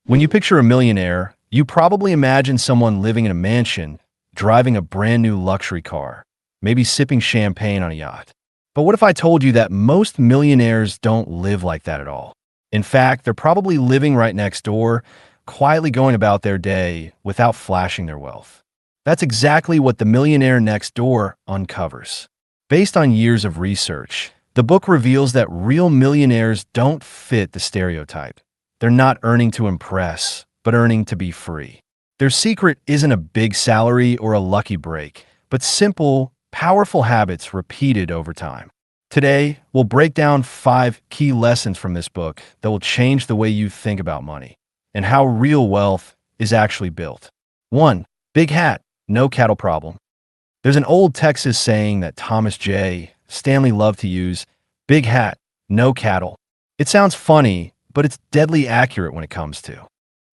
When you picture a millionaire, you probably imagine someone living in a mansion, driving a brand new luxury car, maybe sipping champagne on a yacht. But what if I told you that most millionaires don't live like that at all? In fact, they're probably living right next door, quietly going about their day without flashing their wealth. That's exactly what the Millionaire Next Door uncovers. Based on years of research, the book reveals that real millionaires don't fit the stereotype. They're not earning to impress, but earning to be free. Their secret isn't a big salary or a lucky break, but simple, powerful habits repeated over time. Today, we'll break down 5 key lessons from this book that will change the way you think about money and how real wealth is actually built. 1. Big hat, no cattle problem. There's an old Texas saying that Thomas J. Stanley loved to use: big hat, no cattle. It sounds funny, but it's deadly accurate when it comes to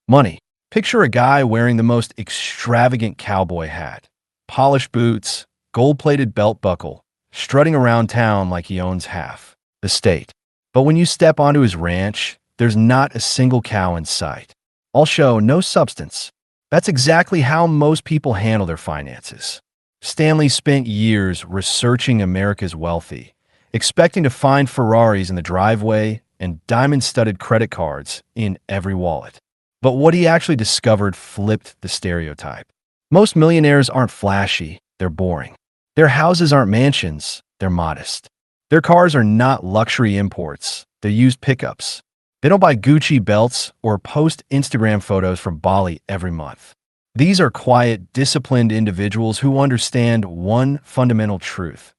money. Picture a guy wearing the most extravagant cowboy hat, polished boots, gold-plated belt buckle, strutting around town like he owns half the state. But when you step onto his ranch, there's not a single cow in sight. All show, no substance. That's exactly how most people handle their finances. Stanley spent years researching America's wealthy, expecting to find Ferraris in the driveway and diamond-studded credit cards in every wallet. But what he actually discovered flipped the stereotype. Most millionaires aren't flashy, they're boring. Their houses aren't mansions, they're modest. Their cars are not luxury imports, they're used pickups. They don't buy Gucci belts or post Instagram photos from Bali every month. These are quiet, disciplined individuals who understand one fundamental truth.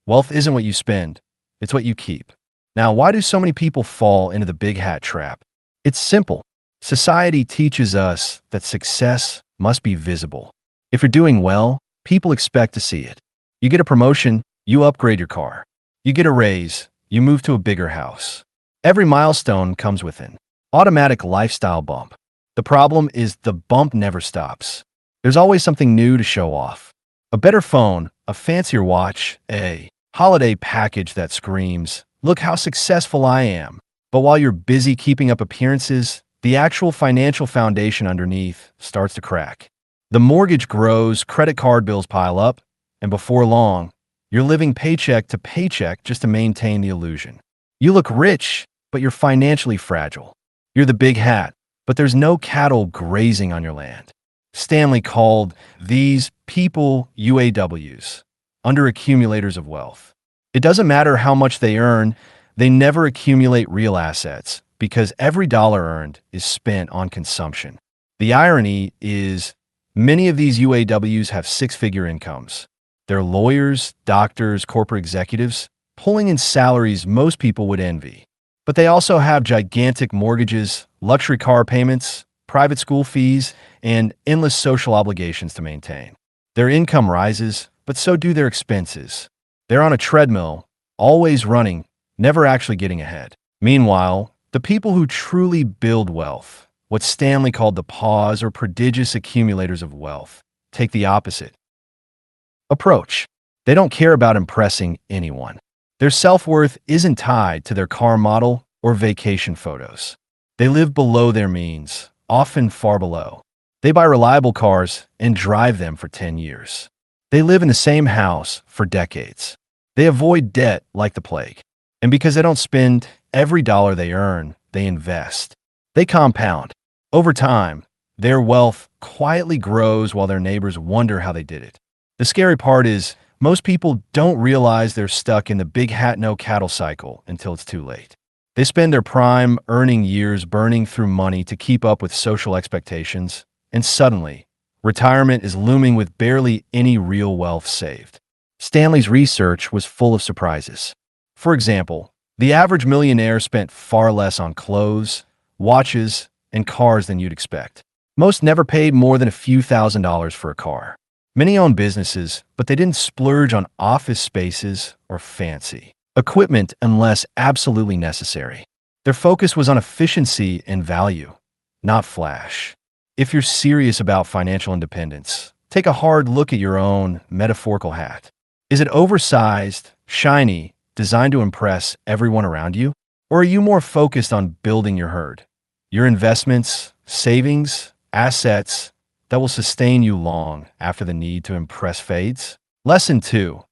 Wealth isn't what you spend, it's what you keep. Now, why do so many people fall into the big hat trap? It's simple. Society teaches us that success must be visible. If you're doing well, people expect to see it. You get a promotion, you upgrade your car. You get a raise, you move to a bigger house. Every milestone comes with an automatic lifestyle bump. The problem is the bump never stops. There's always something new to show off. A better phone, a fancier watch, a holiday package that screams, "Look how successful I am." But while you're busy keeping up appearances, the actual financial foundation underneath starts to crack. The mortgage grows, credit card bills pile up, and before long, you're living paycheck to paycheck just to maintain the illusion. You look rich, but you're financially fragile. You're the big hat, but there's no cattle grazing on your land. Stanley called these people UAWs, under-accumulators of wealth. It doesn't matter how much they earn, they never accumulate real assets because every dollar earned is spent on consumption. The irony is many of these UAWs have 6-figure incomes. They're lawyers, doctors, corporate executives, pulling in salaries most people would envy. But they also have gigantic mortgages, luxury car payments, private school fees, and endless social obligations to maintain. Their income rises, but so do their expenses. They're on a treadmill, always running, never actually getting ahead. Meanwhile, the people who truly build wealth, what Stanley called the pause or prodigious accumulators of wealth, take the opposite approach. They don't care about impressing anyone. Their self-worth isn't tied to their car model or vacation photos. They live below their means, often far below. They buy reliable cars and drive them for 10 years. They live in the same house for decades. They avoid debt like the plague. And because they don't spend every dollar they earn, they invest. They compound. Over time, their wealth quietly grows while their neighbors wonder how they did it. The scary part is most people don't realize they're stuck in the big hat no cattle cycle until it's too late. They spend their prime earning years burning through money to keep up with social expectations, and suddenly, retirement is looming with barely any real wealth saved. Stanley's research was full of surprises. For example, the average millionaire spent far less on clothes, watches, and cars than you'd expect. Most never paid more than a few $1,000s for a car. Many own businesses, but they didn't splurge on office spaces or fancy equipment unless absolutely necessary. Their focus was on efficiency and value, not flash. If you're serious about financial independence, take a hard look at your own metaphorical hat. Is it oversized, shiny, designed to impress everyone around you? Or are you more focused on building your herd, your investments, savings, assets that will sustain you long after the need to impress fades. Lesson 2.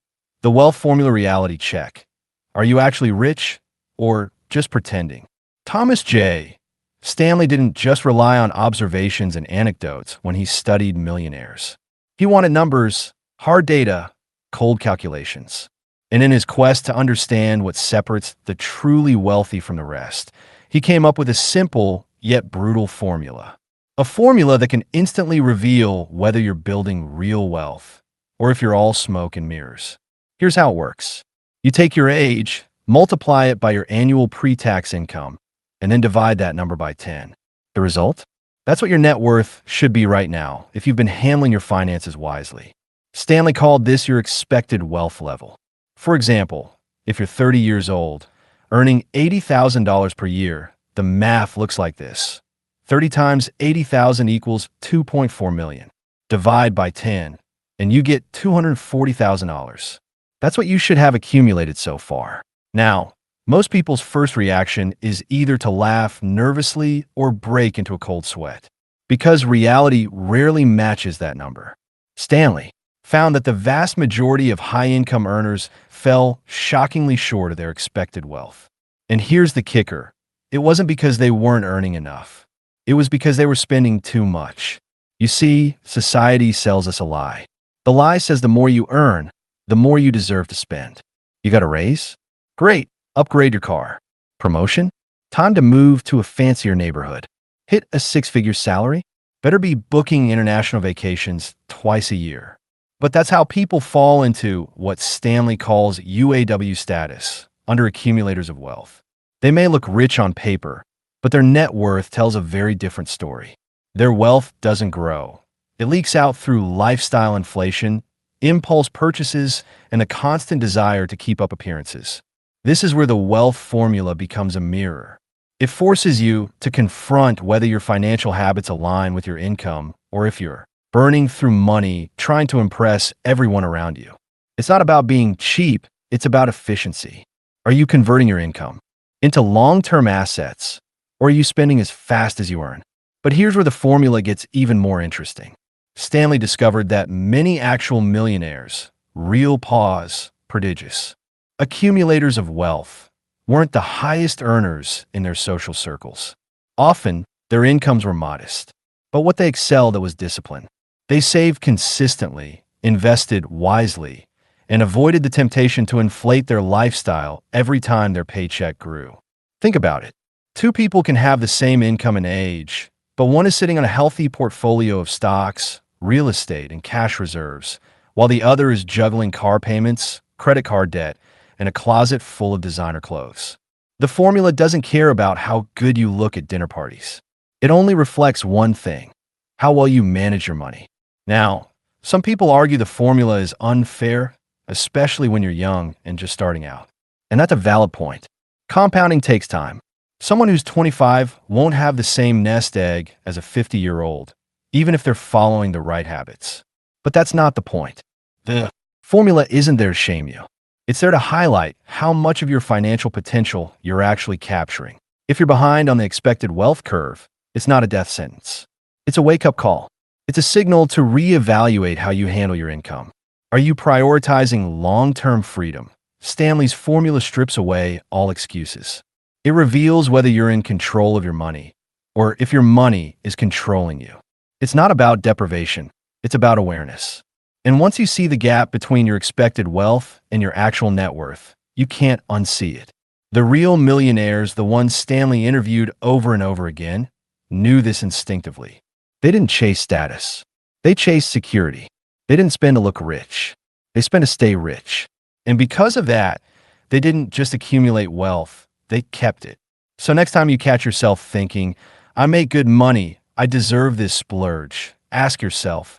The wealth formula reality check. Are you actually rich or just pretending? Thomas J. Stanley didn't just rely on observations and anecdotes when he studied millionaires. He wanted numbers, hard data, cold calculations. And in his quest to understand what separates the truly wealthy from the rest, he came up with a simple yet brutal formula. A formula that can instantly reveal whether you're building real wealth or if you're all smoke and mirrors. Here's how it works. You take your age, multiply it by your annual pre-tax income, and then divide that number by 10. The result? That's what your net worth should be right now if you've been handling your finances wisely. Stanley called this your expected wealth level. For example, if you're 30 years old, earning $80,000 per year, the math looks like this. 30 times 80,000 equals 2.4 million. Divide by 10, and you get $240,000. That's what you should have accumulated so far. Now, most people's first reaction is either to laugh nervously or break into a cold sweat, because reality rarely matches that number. Stanley found that the vast majority of high-income earners fell shockingly short of their expected wealth. And here's the kicker. It wasn't because they weren't earning enough. It was because they were spending too much. You see, society sells us a lie. The lie says the more you earn, the more you deserve to spend. You got a raise? Great. Upgrade your car. Promotion? Time to move to a fancier neighborhood. Hit a six-figure salary? Better be booking international vacations twice a year. But that's how people fall into what Stanley calls UAW status, under accumulators of wealth. They may look rich on paper, but their net worth tells a very different story. Their wealth doesn't grow. It leaks out through lifestyle inflation, impulse purchases, and a constant desire to keep up appearances. This is where the wealth formula becomes a mirror. It forces you to confront whether your financial habits align with your income or if you're burning through money trying to impress everyone around you. It's not about being cheap, it's about efficiency. Are you converting your income into long-term assets, or are you spending as fast as you earn? But here's where the formula gets even more interesting. Stanley discovered that many actual millionaires, real pause, prodigious, accumulators of wealth, weren't the highest earners in their social circles. Often, their incomes were modest, but what they excelled at was discipline. They saved consistently, invested wisely, and avoided the temptation to inflate their lifestyle every time their paycheck grew. Think about it. Two people can have the same income and age, but one is sitting on a healthy portfolio of stocks, real estate, and cash reserves, while the other is juggling car payments, credit card debt, and a closet full of designer clothes. The formula doesn't care about how good you look at dinner parties. It only reflects one thing: how well you manage your money. Now, some people argue the formula is unfair, especially when you're young and just starting out. And that's a valid point. Compounding takes time. Someone who's 25 won't have the same nest egg as a 50-year-old, even if they're following the right habits. But that's not the point. The formula isn't there to shame you. It's there to highlight how much of your financial potential you're actually capturing. If you're behind on the expected wealth curve, it's not a death sentence. It's a wake-up call. It's a signal to reevaluate how you handle your income. Are you prioritizing long-term freedom? Stanley's formula strips away all excuses. It reveals whether you're in control of your money, or if your money is controlling you. It's not about deprivation. It's about awareness. And once you see the gap between your expected wealth and your actual net worth, you can't unsee it. The real millionaires, the ones Stanley interviewed over and over again, knew this instinctively. They didn't chase status. They chased security. They didn't spend to look rich. They spent to stay rich. And because of that, they didn't just accumulate wealth, they kept it. So next time you catch yourself thinking, I make good money, I deserve this splurge, ask yourself,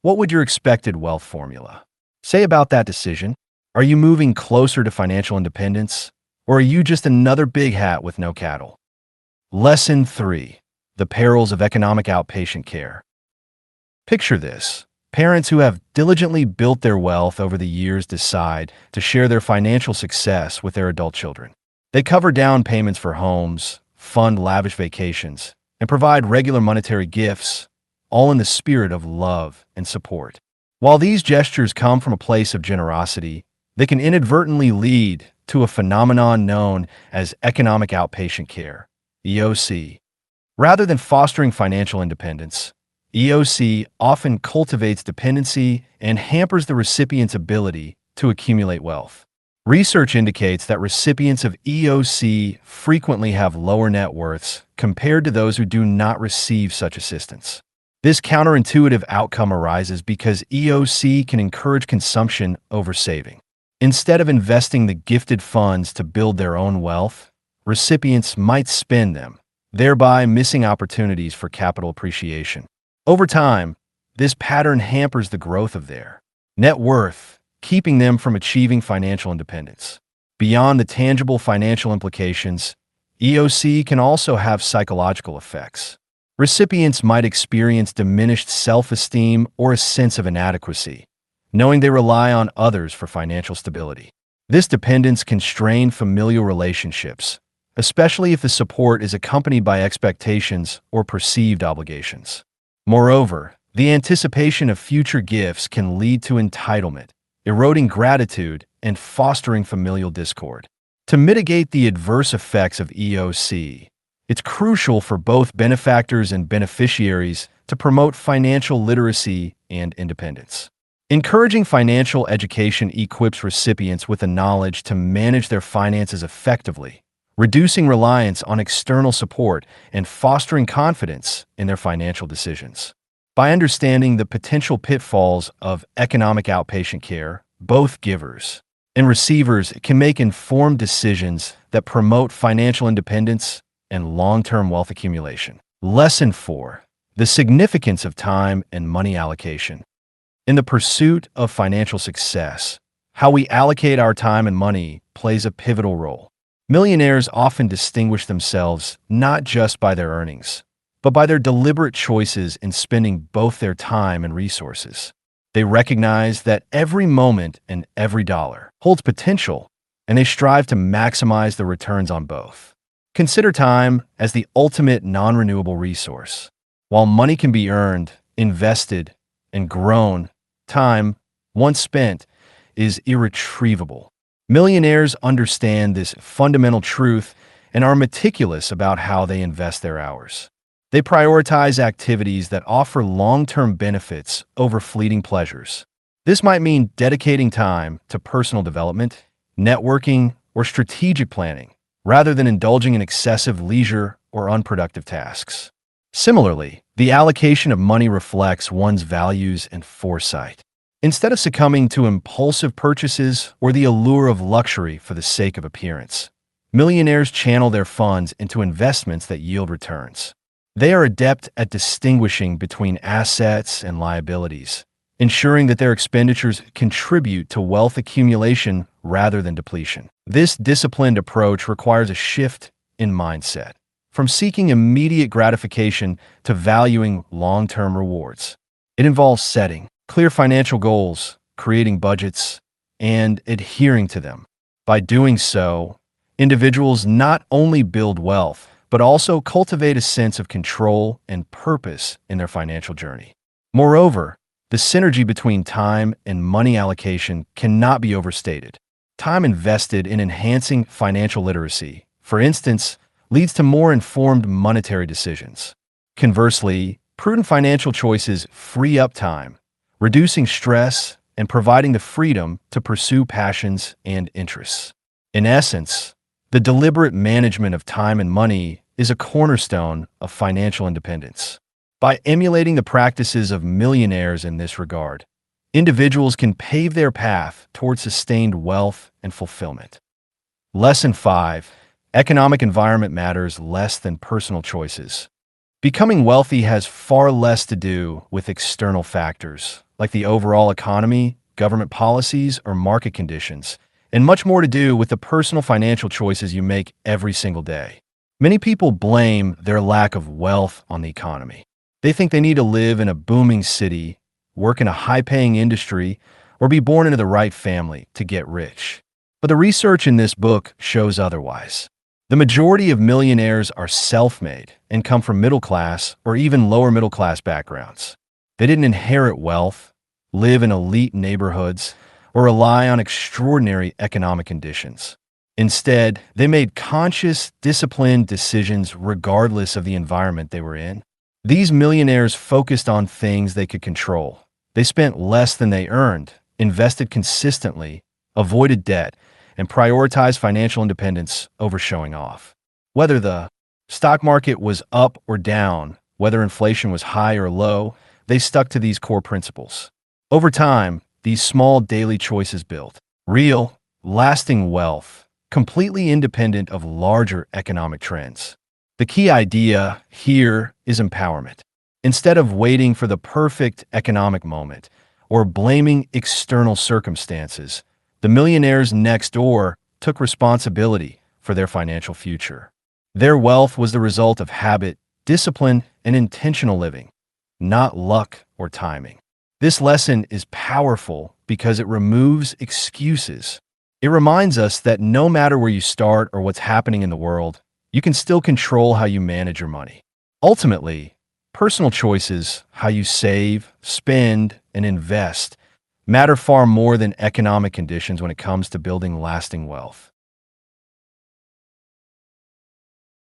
what would your expected wealth formula say about that decision? Are you moving closer to financial independence, or are you just another big hat with no cattle? Lesson 3. The perils of economic outpatient care. Picture this. Parents who have diligently built their wealth over the years decide to share their financial success with their adult children. They cover down payments for homes, fund lavish vacations, and provide regular monetary gifts, all in the spirit of love and support. While these gestures come from a place of generosity, they can inadvertently lead to a phenomenon known as economic outpatient care, EOC. Rather than fostering financial independence, EOC often cultivates dependency and hampers the recipient's ability to accumulate wealth. Research indicates that recipients of EOC frequently have lower net worths compared to those who do not receive such assistance. This counterintuitive outcome arises because EOC can encourage consumption over saving. Instead of investing the gifted funds to build their own wealth, recipients might spend them, thereby missing opportunities for capital appreciation. Over time, this pattern hampers the growth of their net worth, keeping them from achieving financial independence. Beyond the tangible financial implications, EOC can also have psychological effects. Recipients might experience diminished self-esteem or a sense of inadequacy, knowing they rely on others for financial stability. This dependence can strain familial relationships, especially if the support is accompanied by expectations or perceived obligations. Moreover, the anticipation of future gifts can lead to entitlement, eroding gratitude and fostering familial discord. To mitigate the adverse effects of EOC, it's crucial for both benefactors and beneficiaries to promote financial literacy and independence. Encouraging financial education equips recipients with the knowledge to manage their finances effectively, reducing reliance on external support and fostering confidence in their financial decisions. By understanding the potential pitfalls of economic outpatient care, both givers and receivers can make informed decisions that promote financial independence and long-term wealth accumulation. Lesson 4. The significance of time and money allocation. In the pursuit of financial success, how we allocate our time and money plays a pivotal role. Millionaires often distinguish themselves not just by their earnings, but by their deliberate choices in spending both their time and resources. They recognize that every moment and every dollar holds potential, and they strive to maximize the returns on both. Consider time as the ultimate non-renewable resource. While money can be earned, invested, and grown, time, once spent, is irretrievable. Millionaires understand this fundamental truth and are meticulous about how they invest their hours. They prioritize activities that offer long-term benefits over fleeting pleasures. This might mean dedicating time to personal development, networking, or strategic planning, rather than indulging in excessive leisure or unproductive tasks. Similarly, the allocation of money reflects one's values and foresight. Instead of succumbing to impulsive purchases or the allure of luxury for the sake of appearance, millionaires channel their funds into investments that yield returns. They are adept at distinguishing between assets and liabilities, ensuring that their expenditures contribute to wealth accumulation rather than depletion. This disciplined approach requires a shift in mindset, from seeking immediate gratification to valuing long-term rewards. It involves setting clear financial goals, creating budgets, and adhering to them. By doing so, individuals not only build wealth, but also cultivate a sense of control and purpose in their financial journey. Moreover, the synergy between time and money allocation cannot be overstated. Time invested in enhancing financial literacy, for instance, leads to more informed monetary decisions. Conversely, prudent financial choices free up time, reducing stress and providing the freedom to pursue passions and interests. In essence, the deliberate management of time and money is a cornerstone of financial independence. By emulating the practices of millionaires in this regard, individuals can pave their path towards sustained wealth and fulfillment. Lesson 5. Economic environment matters less than personal choices. Becoming wealthy has far less to do with external factors, like the overall economy, government policies, or market conditions, and much more to do with the personal financial choices you make every single day. Many people blame their lack of wealth on the economy. They think they need to live in a booming city, work in a high-paying industry, or be born into the right family to get rich. But the research in this book shows otherwise. The majority of millionaires are self-made and come from middle class or even lower middle class backgrounds. They didn't inherit wealth, live in elite neighborhoods, or rely on extraordinary economic conditions. Instead, they made conscious, disciplined decisions regardless of the environment they were in. These millionaires focused on things they could control. They spent less than they earned, invested consistently, avoided debt, and prioritized financial independence over showing off. Whether the stock market was up or down, whether inflation was high or low, they stuck to these core principles. Over time, these small daily choices built real, lasting wealth, completely independent of larger economic trends. The key idea here is empowerment. Instead of waiting for the perfect economic moment or blaming external circumstances, the millionaires next door took responsibility for their financial future. Their wealth was the result of habit, discipline, and intentional living, not luck or timing. This lesson is powerful because it removes excuses. It reminds us that no matter where you start or what's happening in the world, you can still control how you manage your money. Ultimately, personal choices, how you save, spend, and invest, matter far more than economic conditions when it comes to building lasting wealth.